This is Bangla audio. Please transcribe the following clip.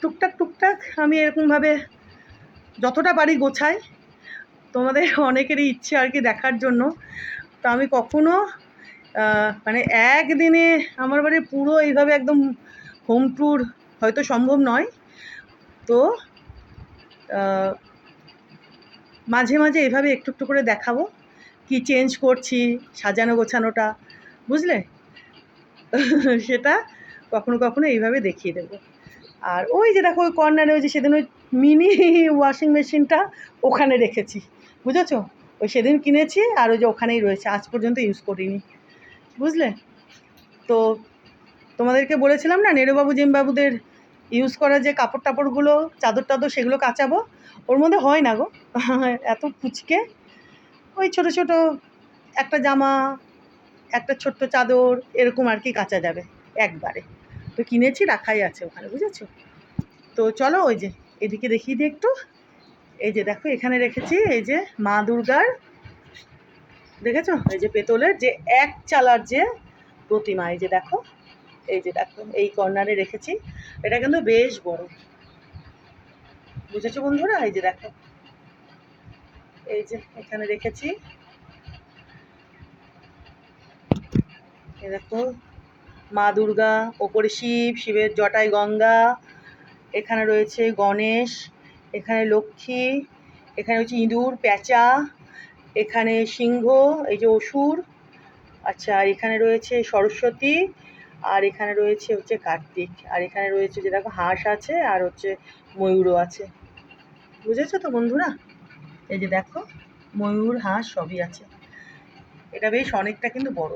টুকটাক টুকটাক আমি এরকমভাবে যতটা পারি গোছাই, তোমাদের অনেকেরই ইচ্ছে আর কি দেখার জন্য। তো আমি কখনো মানে একদিনে আমার বাড়ি পুরো এইভাবে একদম হোম ট্যুর হয়তো সম্ভব নয়, তো মাঝে মাঝে এভাবে একটু একটু করে দেখাবো কি চেঞ্জ করছি, সাজানো গোছানোটা, বুঝলে? সেটা কখনো কখনো এইভাবে দেখিয়ে দেবো। আর ওই যে দেখো ওই কর্নারে ওই যে সেদিন ওই মিনি ওয়াশিং মেশিনটা ওখানে রেখেছি, বুঝেছো? ওই সেদিন কিনেছি আর ওই যে ওখানেই রয়েছে, আজ পর্যন্ত ইউজ করিনি, বুঝলে? তো তোমাদেরকে বলেছিলাম না নেড়ুবাবু জিমবাবুদের ইউজ করা যে কাপড় টাপড়গুলো, চাদর টাদর, সেগুলো কাচাবো। ওর মধ্যে হয় না গো এত কুচকে, ওই ছোটো ছোটো একটা জামা, একটা ছোট্ট চাদর, এরকম আর কি কাচা যাবে একবারে। তো কিনেছি, রাখাই আছে ওখানে, বুঝেছো? তো চলো ওই যে এদিকে দেখিয়ে দিই একটু। এই যে দেখো এখানে রেখেছি এই যে মা দুর্গার, দেখেছো? এই যে পেতলের যে এক চালার যে প্রতিমা, এই যে দেখো, এই যে দেখো এই কর্নারে রেখেছি। এটা কিন্তু বেশ বড়, বুঝেছো বন্ধুরা? এই যে দেখো, এই যে এখানে রেখেছি, এই দেখো মা দুর্গা, ওপরে শিব, শিবের জটায় গঙ্গা, এখানে রয়েছে গণেশ, এখানে লক্ষ্মী, এখানে হচ্ছে ইঁদুর, প্যাঁচা, এখানে সিংহ, এই যে অসুর, আচ্ছা, আর এখানে রয়েছে সরস্বতী, আর এখানে রয়েছে হচ্ছে কার্তিক, আর এখানে রয়েছে যে দেখো হাঁস আছে, আর হচ্ছে ময়ূরও আছে, বুঝেছো তো বন্ধুরা? এই যে দেখো ময়ূর, হাঁস সবই আছে। এটা বেশ অনেকটা কিন্তু বড়।